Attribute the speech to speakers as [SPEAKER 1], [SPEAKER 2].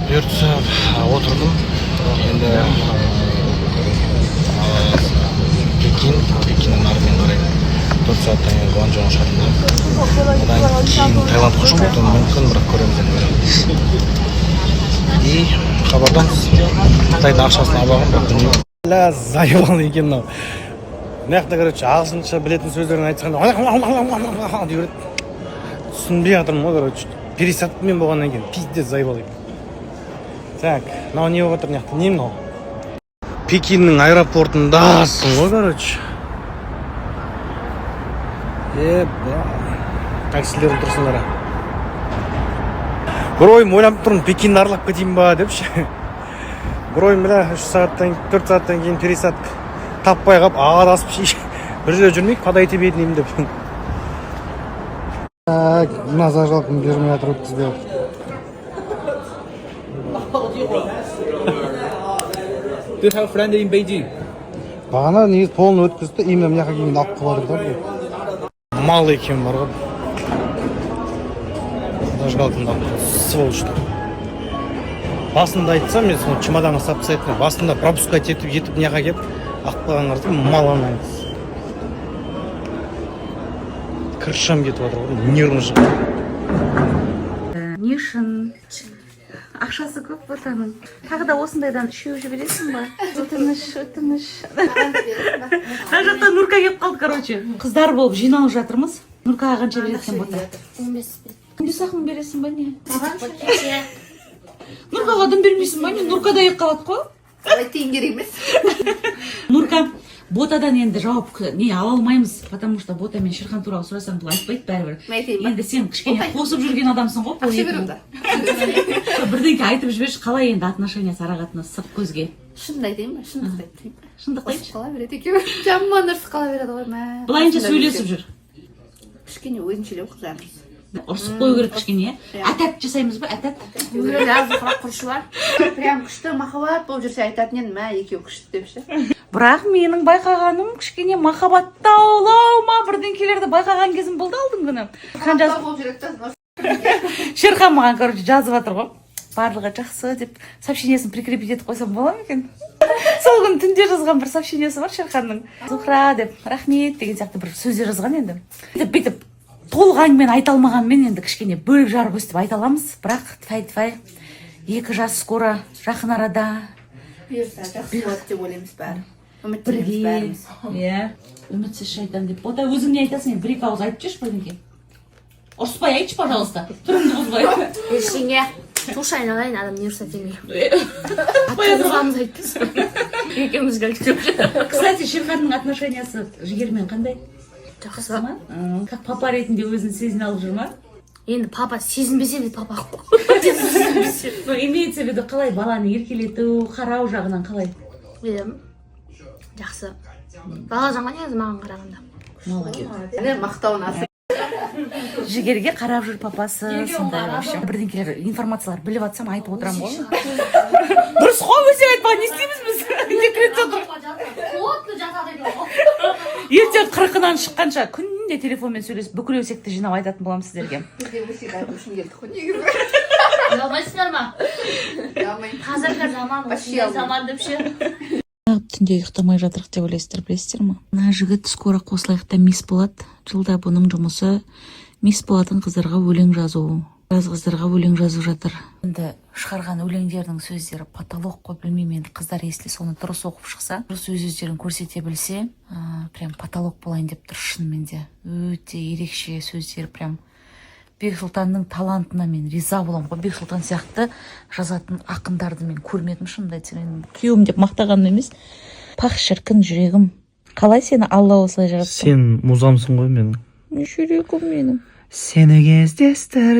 [SPEAKER 1] Бұйыртса отырдым. Енді Пекиннен ары мен қарай 4 сағаттан кейін Гуанчжоу ұшатында. Одан кейін Таиландқа ұшып отырмын, мүмкін бірақ көреміз енді. И хабардамыз. Қытайдың ақшасын албаған бірақ дүние. Ля зайвал екен мынау. Мыяқта короче ағылшынша білетін сөздерін айтқанда деп жүреді. Түсінбей жатырмын ғой короче. Пересадкамен болғаннан кейін пиздец зайвал екен. Так, мынау не болып жатыр мыяқта? Не мынау? Пекиннің аэропортындасың ғой короче. Таксилер отырсыңдар. Бір ойым ойлап тұрмын, Пекинді аралап кетейін ба депші. Бір ойым 4 сағаттан кейін пересадка таппай қалып, ағадасып бір жерде жүрмейік, подайте бетінеймін деп. Мына зажигалканы бермей жатыр өткізбей.
[SPEAKER 2] Do you have a friend in Beijing?
[SPEAKER 1] Бағана негіз полын өткізді, именно мына жаққа келгенде алып қалады да. Мал екен бар ғой. Зажигалканы сволочтар. Басында айтсам, мен соны чемоданға салып тастайтын. Басында пропускать етіп мына жаққа келіп, алып қалғандар мал анайыз. Крышам кетіп жатыр ғой, нервный шығып.
[SPEAKER 3] Не үшін? Ақшасы көп ботаның. Тағы да осындайдан үшеу жібересің ба? Өтініш. Мына жақта Нурка келіп қалды, короче. Қыздар болып жиналып жатырмыз. Нуркаға қанша бересің бота? 15 ақын бересің ба не? Нуркаға дым бермейсің ба не? Нурка да ек қалады қой?
[SPEAKER 4] Қалай тиын керек емес.
[SPEAKER 3] Нурка ботадан енді жауап не ала алмаймыз, потому что бота мен Шерхан туралы сұрасаң бұл айтпайды бәрібір. Енді сен кішкене қосып жүрген адамсың ғой.
[SPEAKER 4] Ақша беру да.
[SPEAKER 3] Бірдеңке айтып жіберші, қалай енді отношениясы ара-қатынас сырт көзге.
[SPEAKER 4] Шынды айтайын ба? Шындықты айтайын ба?
[SPEAKER 3] Шындықты айтшы.
[SPEAKER 4] Қала береді екеуі. Жаман ұрсы қала береді ғой.
[SPEAKER 3] Былайынша сөйлесіп жүр.
[SPEAKER 4] Кішкене өзіншелеу қызармыз.
[SPEAKER 3] Ұрсып қою керек кішкене, әтәт жасаймыз ба, әтәт?
[SPEAKER 4] Өлі азы құрақ құрышы бар. Прям күшті махаббат болып жүрсе айтатын едім, екеуі күшті депші.
[SPEAKER 3] Бірақ менің байқағаным кішкене махаббаттаулау ма бірдеңкелерді байқаған кезім болды алдың күні.
[SPEAKER 4] Махаббаттау болып жүректі.
[SPEAKER 3] Шерхан маған, короче, жазып жатыр ғой. Барлығы жақсы деп сообщениесін прикрепить етіп қойсам бола ма екен? Сол күні түнде жазған бір сообщениесі бар Шерханның. Зухра деп, рахмет деген сияқты бір сөздер жазған енді. Бүйтіп толық әңгімені айта алмағанмен енді кішкене бөліп жарып өстіп айта аламыз. Бірақ тфай 2 жас скоро жақын арада.
[SPEAKER 4] Бұйырса жақсы болады деп ойлаймыз бәрі. Үміттенеміз бәріміз.
[SPEAKER 3] Иә, үмітсіз шайтан деп. Бота өзің не айтасың, енді 1-2 ауыз айтып жүрші бірдеңке. Ұрыспай айтшы, пожалуйста. Түріңді бұзбай.
[SPEAKER 5] Ештеңе туш айналайын, адам не ұрса демей. Тұрғанымыз айтпыз. Екеумізге айтып жүрші.
[SPEAKER 3] Кстати, Шерханның отношениясы жігермен қандай?
[SPEAKER 5] Жақсы
[SPEAKER 3] ма? Как папа ретінде өзін сезіне алып жүр ма?
[SPEAKER 5] Енді папа сезінбесе де папа қой.
[SPEAKER 3] Имеется в виду қалай баланы еркелету, қарау жағынан қалай?
[SPEAKER 5] Жақсы. Бала жаңа негізі маған қарағанда.
[SPEAKER 4] Мақтауын асы.
[SPEAKER 3] Жігерге қарап жүр папасы, сондай вообще. Бірдеңкелер, информациялар біліп атсам айтып отырам ғой. Дұрыс қой, өсе айтпаған, не істейміз біз? Ертең 40-нан шыққанша күнде телефонмен сөйлесіп, бүкіл өсекті жинап айтатын боламын сіздерге.
[SPEAKER 4] Бізде өсек айту үшін келдік қой, негізі.
[SPEAKER 5] Ұялмайсыңдар ма? Қазіргі заман, осындай заман деп ше.
[SPEAKER 3] Түнде ұйықтамай жатырық деп ойлайсыздар, білесіздер ма? Мына жігіт скоро қосылайықта мисс болады. Жылда бұның жұмысы мисс болатын қыздарға өлең жазу. Біраз қыздарға өлең жазып жатыр. Енді шығарған өлеңдердің сөздері потолок қой, білмеймін, енді қыздар если соны дұрыс оқып шықса, дұрыс өздерін көрсете білсе, прям потолок болайын деп тұр шынымен де. Өте ерекше сөздер, прям Бексұлтанның талантына мен риза боламын ғой. Бексұлтан сияқты жазатын ақындарды мен көрмедім шынымды айтсам. Күйеуім деп мақтағаным емес. Пақ шіркін жүрегім. Қалай сені Алла осылай жаратты?
[SPEAKER 1] Сен музамсың ғой менің.
[SPEAKER 3] Жүрегім менің.
[SPEAKER 1] Сені кездестір